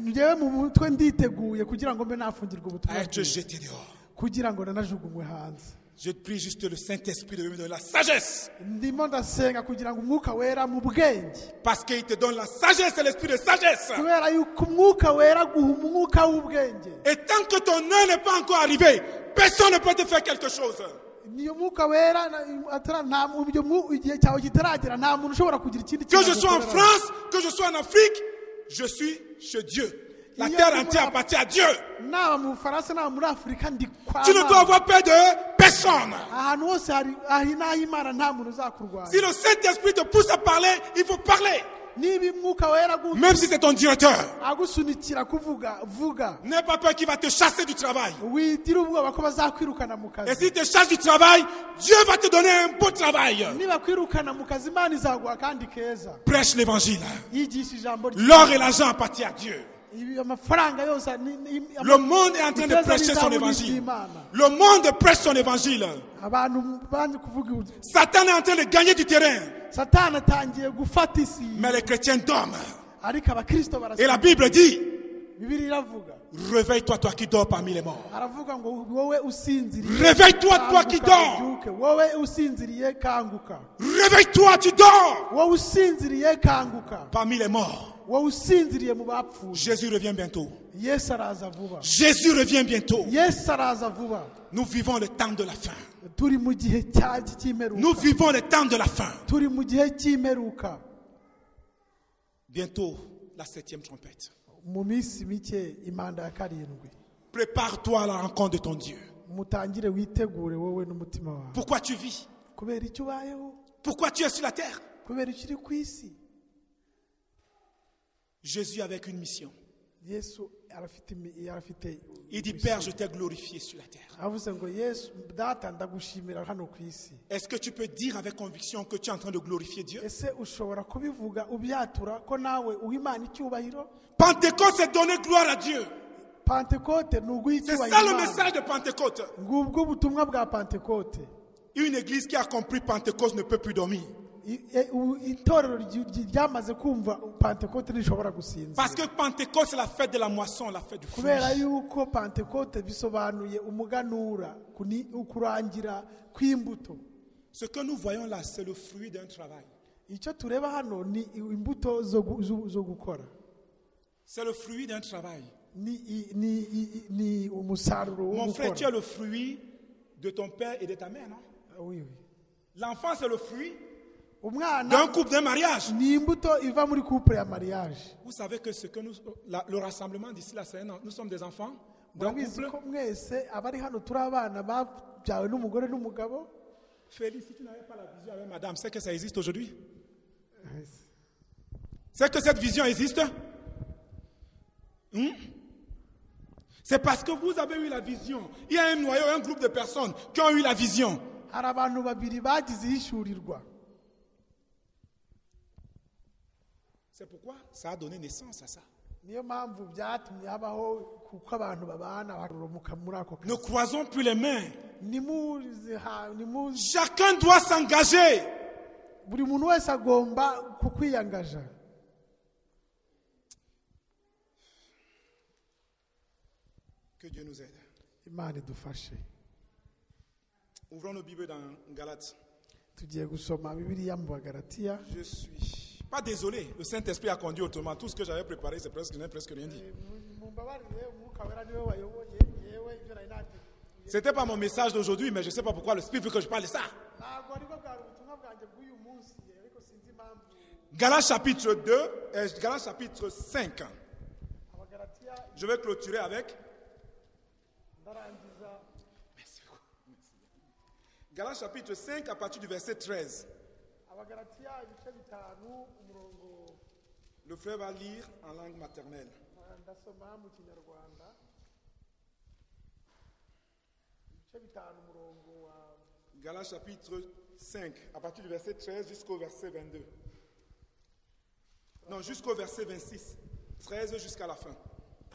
njyewe mu mutwe nditeguye kugira ngo mbe nafungirwa à ubutumwa être bwiza, jeté dehors. kugira ngo nanajugunywe hanze. Je prie juste le Saint-Esprit de me donner la sagesse. ndimo ndasenga kugira ngo umwuka wera mu bwenge, Parce qu'il te donne la sagesse et l'esprit de sagesse. kubera yuko umwuka wera guha umwuka w'ubwenge. Et tant que ton heure n'est pas encore arrivée, personne ne peut te faire quelque chose. niyo mwuka wera igihe cyawe kitaragera nta muntu ushobora kugira ikindi Que je sois en agukorera. France, que je sois en Afrique, je suis chez Dieu. La terre entière appartient à Dieu. naba mu Bufaransa naba muri Afurika ndi kwa Tu ne dois Mana. avoir peur de personne. ahantu hose hari n'ah'Imana nta muntu uzakurwanya. Si le Saint-Esprit te pousse à parler, il faut parler. niba umwuka wera Même si c'est ton directeur. agusunikira kuvuga vuga. N'aie pas peur qu'il va te chasser du travail. wigira ubwoba ko bazakwirukana mu Et kazi. s'il te chasse du travail, Dieu va te donner un beau travail. niba kwirukana mu kazi Imana izaguha kandi keza. Prêche l'évangile. yigisha ijambo L'or et l'argent appartiennent à Dieu. amafaranga yose Le monde est en train de prêcher son évangile. Le monde prêche son évangile. abantu banze kuvuga ubu. Satan est en train de gagner du terrain. satani atangiye gufata isi, Mais les chrétiens dorment. ariko abakristo Et la barasenga. Bible dit, Bibiliya iravuga, réveille-toi toi qui dors parmi les morts. aravuga ngo wowe usinziriye Réveille-toi toi qui kanguka, dors. ubyuke. wowe usinziriye kanguka, Réveille-toi, tu dors wowe usinziriye kanguka, parmi les morts. wowe usinziriye mu bapfuye. Jésus revient bientôt. Yesu araza vuba, Jésus revient bientôt. Yesu araza vuba. Nous vivons le temps de la fin. turi mu gihe cy'imperuka, Nous vivons le temps de la fin. turi mu gihe cy'imperuka. Bientôt, la 7e trompette. mu minsi mike impanda ya karindwi. Prépare-toi à la rencontre de ton Dieu. mutangire witegure wowe n'umutima wawe. Pourquoi tu vis? kubera icyo ubayeho, Pourquoi tu es sur la terre? kubera icyo uri ku isi. Jésus avec une mission. Yesu arafite Il dit, Père, je t'ai glorifié sur la terre. avuze ngo Yesu data ndagushimira hano ku isi. Est-ce que tu peux dire avec conviction que tu es en train de glorifier Dieu? ese ushobora kubivuga ubyatura ko nawe uha Imana icyubahiro? Pentecôte, c'est donner gloire à Dieu. Pentekote ni uguha C'est icyubahiro ça le Imana. message de Pentecôte. ngubwo ubutumwa bwa Pentekote. Une église qui a compris Pentecôte ne peut plus dormir. itorero ryamaze kumva Pentekote ntishobora Parce gusinzira, que Pentecôte, c'est la fête de la moisson, la fête du fruit. kubera yuko Pentekote bisobanuye umuganura, ukurangira kw'imbuto. Ce que nous voyons là, c'est le fruit d'un travail. icyo tureba hano ni imbuto zo gukora, C'est le fruit d'un travail. ni umusaruro wo Mon frère, tu gukora. es le fruit de ton père et de ta mère, non? Oui, oui. L'enfant, c'est le fruit umwana d'un couple, d'un mariage. ni imbuto iva muri couple ya mariage. Vous savez que le rassemblement d'ici là, nous sommes des enfants d'un murabizi couple. ko mwese abari hano turi abana babyawe n'umugore n'umugabo. Félix, si tu n'avais pas la vision avec madame, c'est que ça existe aujourd'hui? C'est que cette vision existe? C'est parce que vous avez eu la vision. Il y a un noyau, un groupe de personnes qui ont eu la vision. hari abantu babiri bagize ihishurirwa. C'est pourquoi ça a donné naissance à ça. niyo mpamvu byatumye habaho kuko abantu babana baroromuka muri ako Ne kazi. croisons plus les mains. nimuzi Chacun doit s'engager. buri muntu wese agomba kukwiyangaja. Que Dieu nous aide. Imana idufashe. Ouvrons nos Bibles dans Galates. tugiye gusoma Bibiliya mu Bagalatiya. Je suis pas désolé. Le Saint-Esprit a conduit autrement. Tout ce que j'avais préparé, c'est presque, je n'ai presque rien dit. mumbabarire umwuka wera niwe wayoboye yewe ibyo nari nateguye. C'était pas mon message d'aujourd'hui, mais je ne sais pas pourquoi le Spirit veut que je parle de ça. ntabwo aribwo bwari ubutumwa bwanjye bw'uyu munsi, ariko sinzi impamvu. Galates chapitre 2, Galates chapitre 5. Abagalatiya Je vais clôturer avec ndarangiza Galates chapitre 5 à partir du verset 13. Abagalatiya ibice bitanu umurongo. Le frère va lire en langue maternelle. ndasoma mu Kinyarwanda. ibice bitanu umurongo wa Galates chapitre 5 à partir du verset 13 jusqu'au verset 22. Non, jusqu'au verset 26. 13 jusqu'à la fin.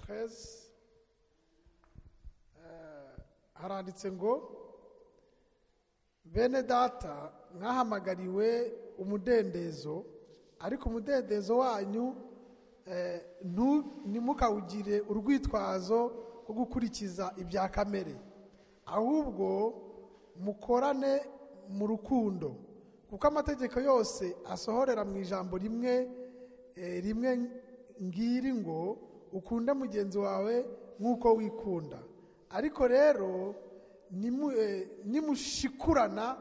13 haranditse ngo bene data mwahamagariwe umudendezo ariko umudendezo wanyu ntimukawugire urwitwazo rwo gukurikiza ibya kamere, ahubwo mukorane mu rukundo, kuko amategeko yose asohorera mu ijambo rimwe ngiri ngo ukunde mugenzi wawe nk'uko wikunda. Ariko rero nimushikurana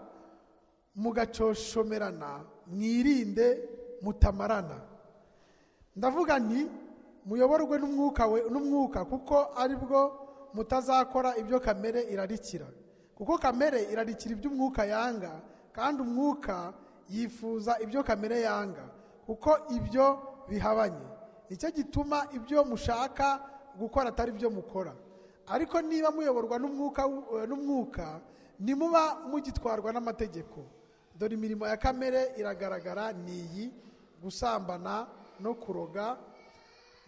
mugacoshomerana mwirinde mutamarana. Ndavuga nti muyoborwe n'umwuka kuko aribwo mutazakora ibyo kamere irarikira, kuko kamere irarikira ibyo umwuka yanga, kandi umwuka yifuza ibyo kamere yanga, kuko ibyo bihabanye. Nicyo gituma ibyo mushaka gukora atari byo mukora. Ariko niba muyoborwa n'umwuka nimuba mugitwarwa n'amategeko. Dore imirimo ya kamere iragaragara, niyi: gusambana no kuroga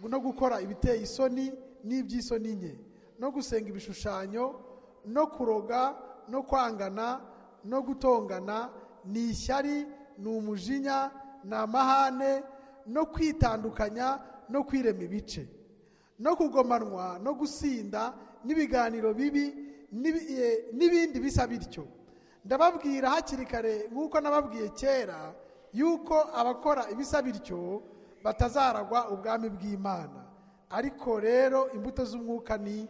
no gukora ibiteye isoni n'iby'isoni nke, no gusenga ibishushanyo, no kuroga, no kwangana, no gutongana, ni ishyari, ni umujinya, ni amahane, no kwitandukanya, no kwirema ibice, no kugomanwa, no gusinda, n'ibiganiro bibi n'ibindi bisa bityo. Ndababwira hakiri kare nk'uko nababwiye kera, yuko abakora ibisa bityo batazaragwa ubwami bw'Imana. Ariko rero imbuto z'umwuka ni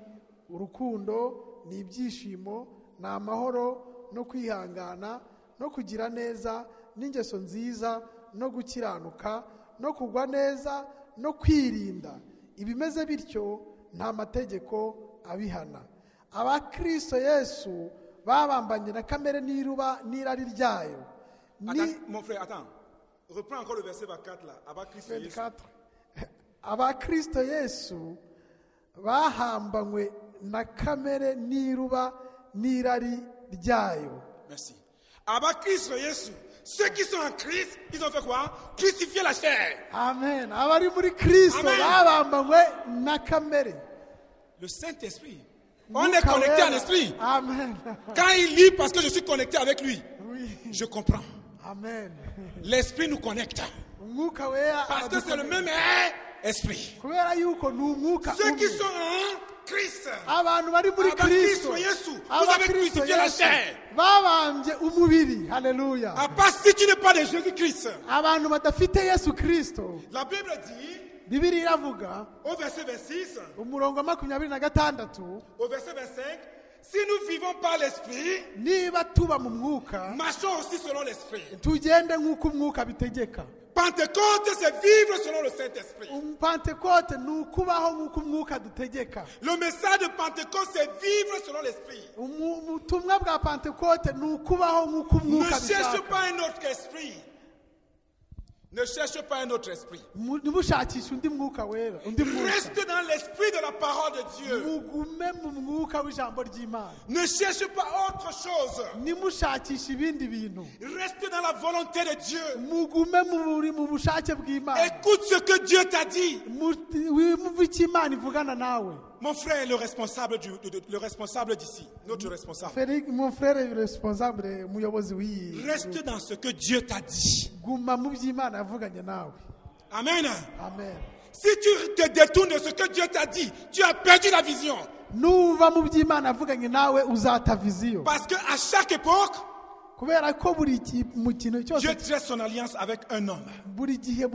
urukundo, ni ibyishimo, ni amahoro, no kwihangana, no kugira neza, n'ingeso nziza, no gukiranuka, no kugwa neza, no kwirinda. Ibimeze bityo nta mategeko abihana. Abakristo Yesu babambanye na kamere n'iruba n'irari ryayo. Mon frère, attends. Reprends encore le verset 24 là. Abakristo Yesu bahambanywe na kamere n'iruba n'irari ryayo. Merci. Abakristo Yesu, ceux qui sont en Christ, ils ont fait quoi? Crucifier la chair. Amen. Abari muri Kristo babambanywe na kamere. Le Saint-Esprit. On est connecté à l'Esprit. Amen. Quand il lit parce que je suis connecté avec lui, Oui. je comprends. Amen. L'Esprit nous connecte. Umwuka wera Parce que c'est le même esprit. kubera yuko ni umwuka Ceux qui umwe. sont en Christ, Abantu bari muri Kristo, Abakristo Yesu, vous avez crucifié la chair. babambye umubiri. Haleluya. À part si tu n'es pas de Jésus-Christ. Abantu badafite Yesu Kristo, La Bible dit, Bibiliya iravuga au verset 26, umurongo wa 26, au verset 25, si nous vivons par l'Esprit, niba tuba mu mwuka marchons aussi selon l'Esprit. tugende nk'uko umwuka bitegeka. Pentecôte, c'est vivre selon le Saint-Esprit. Pentekote ni ukubaho nk'uko umwuka dutegeka. Le message de Pentecôte, c'est vivre selon l'Esprit. Ubutumwa bwa Pentekote ni ukubaho nk'uko Ne umwuka cherche bishaka. pas un autre esprit. Ne cherche pas un autre esprit. Ntimushakishe undi mwuka wera, undi mwuka. Reste dans l'esprit de la parole de Dieu. Mugume mu mwuka w'ijambo ry'Imana. Ne cherche pas autre chose. Ntimushakishe ibindi bintu. Reste dans la volonté de Dieu. Mugume mu bushake bw'Imana. Écoute ce que Dieu t'a dit. Wumve icyo Imana ivugana nawe. Mon frère, le responsable d'ici, notre responsable. Mon frère responsable, umuyobozi w'iyi. Reste dans ce que Dieu t'a dit. Guma mu by'Imana yavuganye nawe. Amen. Amen. Si tu te détournes de ce que Dieu t'a dit, tu as perdu la vision. Nuva mu by'Imana yavuganye nawe uzata viziyo. Parce qu'à chaque époque, Kubera ko mu kintu cyose Dieu dresse son alliance avec un homme. buri gihe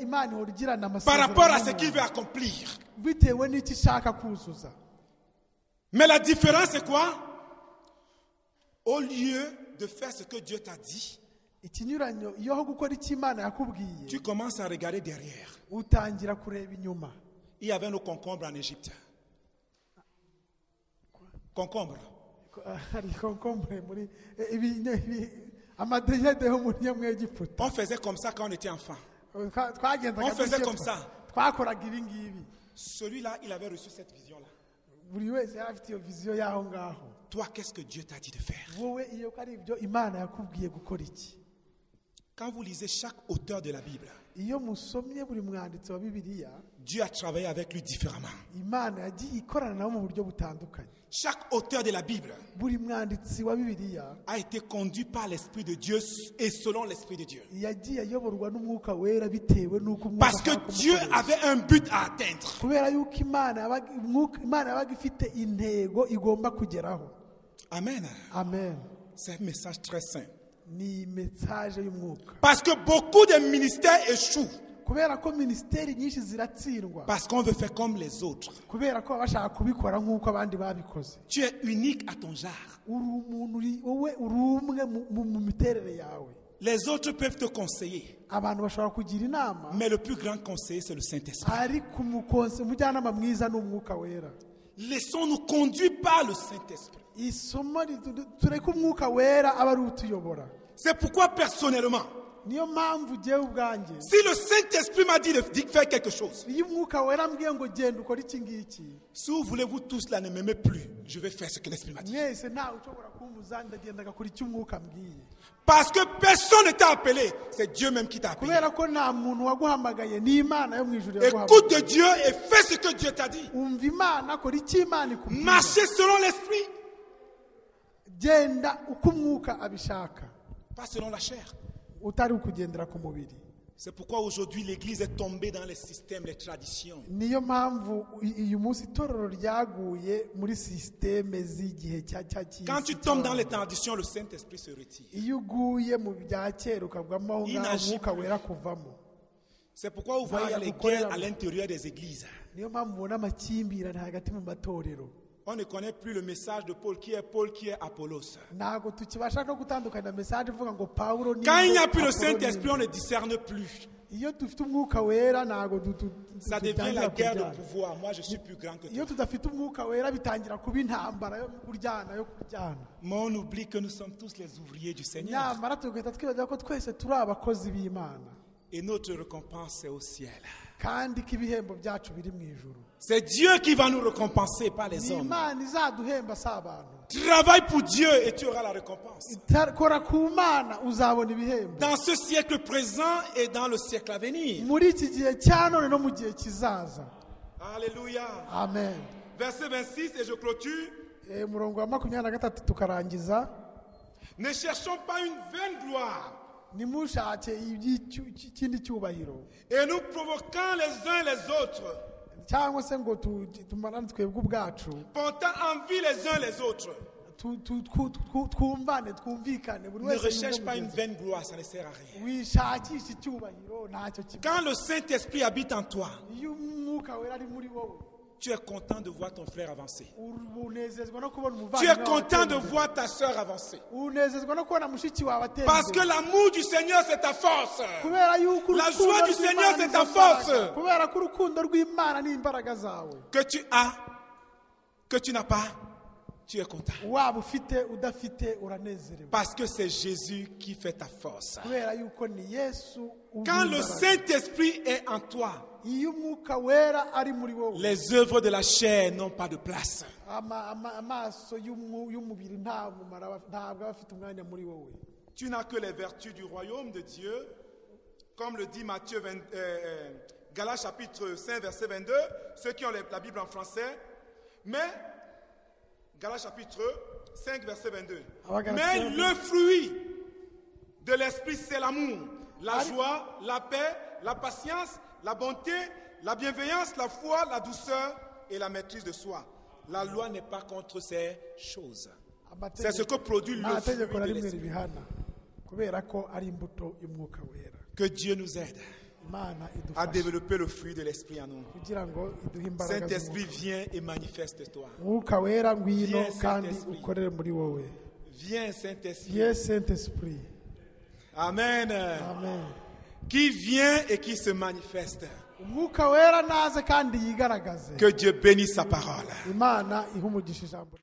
Imana ihora igirana Par rapport à ce amasezerano qu'il veut accomplir. bitewe n'icyo ishaka kuzuza. Mais la différence c'est quoi? Au lieu de faire ce que Dieu t'a dit, Ikinyuranyo iyo ho gukora icyo Imana yakubwiye tu commences à regarder derrière. utangira kureba inyuma. Il y avait nos concombres en Égypte. Concombres. Hari konkombre muri amadeyede ho muri yo mu Egiputa. On faisait comme ça quand on était enfant. Twagendaga On faisait dutyo, comme ça. twakoraga ibi ngibi. Celui-là, il avait reçu cette vision-là. Buri wese yari afite iyo viziyo y'aho ngaho. Toi, qu'est-ce que Dieu t'a dit de faire? Wowe iyo ko ari ibyo Imana yakubwiye gukora iki? Quand vous lisez chaque auteur de la Bible, iyo musomye buri mwanditsi wa bibiliya Dieu a travaillé avec lui différemment. imana yagiye ikorana nabo mu buryo butandukanye. Chaque auteur de la Bible buri mwanditsi wa bibiliya a été conduit par l'Esprit de Dieu et selon l'Esprit de Dieu. yagiye ayoborwa n'umwuka wera bitewe n'uko umwuka Parce que ashaka Dieu kumukoresha. avait un but à atteindre. kubera yuko imana yabaga ifite intego igomba kugeraho. Amen. Amen. C'est un message très sain. ni mesaje y'umwuka. Parce que beaucoup de ministères échouent. kubera ko minisiteri nyinshi ziratsindwa. Parce qu'on veut faire comme les autres. kubera ko bashaka kubikora nk'uko abandi babikoze. Tu es unique à ton genre. uri umuntu wowe uri umwe mu miterere yawe. Les autres peuvent te conseiller. abantu bashobora kugira inama, Mais le plus grand conseiller, c'est le Saint-Esprit. ariko umujyanama mwiza ni umwuka wera. Laissons-nous conduire par le Saint-Esprit. isomo tureke umwuka wera aba ari utuyobora. C'est pourquoi personnellement, niyo mpamvu ugiye ubwanjye, si le Saint-Esprit m'a dit de faire quelque chose, iyo umwuka wera ambwiye ngo genda ukora iki ngiki, si vous voulez vous tous là ne m'aimez plus, je vais faire ce que l'Esprit m'a dit. mwese ntawe ushobora kumbuza ndagenda agakora icyo umwuka ambwiye. Parce que personne ne t'a appelé, c'est Dieu même qui t'a appelé. kubera ko nta muntu waguhamagaye, ni imana yo mu ijuru yaguhamagaye. Écoute de Dieu et fais ce que Dieu t'a dit. umva imana, kora icyo imana ikubwira. Marchez selon l'Esprit, genda uko umwuka abishaka, pas selon la chair. utari ukugendera ku mubiri. C'est pourquoi aujourd'hui l'Église est tombée dans les systèmes, les traditions. niyo mpamvu uyu munsi itorero ryaguye muri sisiteme z'igihe cya Quand tu tombes dans les traditions, le Saint-Esprit se retire. iyo uguye mu bya kera ukagwamo aho ngaho, Inagile. umwuka wera kuvamo. C'est pourquoi vous voyez les guerres à l'intérieur des églises. niyo mpamvu ubona amakimbirane hagati mu matorero. On ne connaît plus le message de Paul, qui est Apollos. ntabwo tukibasha no gutandukanya mesaje ivuga ngo Pawulo ni Quand il n'y a nde, plus le Apolo ni Saint-Esprit, nde. on ne discerne plus. iyo dufite umwuka wera ntabwo Ça devient dutangira la guerre de kuryana. pouvoir. Moi, je suis plus grand que iyo toi. tudafite umwuka wera bitangira kuba intambara yo kuryana. Mais on oublie que nous sommes tous les ouvriers du Seigneur. nyamara tugahita twibaza ko twese turi abakozi b'imana, Et notre récompense, c'est au ciel. kandi ko ibihembo byacu biri mu ijuru. C'est Dieu qui va nous récompenser, pas les ni hommes. imana izaduhemba, si abantu. Travaille pour Dieu et tu auras la récompense. kora ku mana uzabona ibihembo, Dans ce siècle présent et dans le siècle à venir. muri iki gihe cya none no mu gihe kizaza. Alléluia. Amen. Verset 26, et je clôture. Umurongo wa 23 tukarangiza. Ne cherchons pas une vaine gloire. nimushake ikindi cyubahiro, Et nous provoquant les uns les autres, cyangwa se ngo tumarane twebwe ubwacu, portant envie les uns les autres. twumvane twumvikane, buri Ne wese recherche yumve pas une mugenzi. vaine gloire, ça ne sert à rien. wishakisha icyubahiro ntacyo kiba. Quand le Saint-Esprit habite en toi, iyo umwuka wera ari muri wowe, tu es content de voir ton frère avancer. unezezwa no kubona Tu umuvandimwe es wawe content atera de imbere. voir ta soeur avancer. unezezwa no kubona mushiki wawe atera Parce que imbere. l'amour du Seigneur, c'est ta force. kubera yuko La urukundo joie du rw'Imana Seigneur, c'est nizo ta mbaraga. force. kubera ko urukundo rw'Imana ni imbaraga zawe. Que tu as, que tu n'as pas, tu es content. waba ufite udafite uranezerewe, Parce que c'est Jésus qui fait ta force. kubera yuko ni Yesu Quand le imbaraga. Saint-Esprit est en toi, iyo umwuka wera ari muri wowe, les œuvres de la chair n'ont pas de place. amaso y'umubiri ntabwo aba afite umwanya muri wowe. Tu n'as que les vertus du royaume de Dieu, comme le dit Matthieu Galates chapitre 5 verset 22, ceux qui ont la Bible en français, mais Galates chapitre 5 verset 22. Mais le fruit de l'esprit, c'est l'amour, la joie, la paix, la patience, la bonté, la bienveillance, la foi, la douceur et la maîtrise de soi. La loi n'est pas contre ces choses. C'est ce que produit le fruit amategeko na de rimwe l'esprit. ribihana, kubera ko ari imbuto y'umwuka wera. Que Dieu nous aide Imana à idufashe développer le fruit de l'esprit en nous. kugira ngo iduhe imbaraga Saint-Esprit, z'umwuka. viens et manifeste-toi. Mwuka wera ngwino Viens, kandi Saint-Esprit. ukorere muri wowe. Viens, Saint-Esprit. Yes, Saint-Esprit. Amen. Amen. Qui vient et qui se manifeste. umwuka wera naze kandi yigaragaze. Que Dieu bénisse sa parole. Imana ihe umugisha ijambo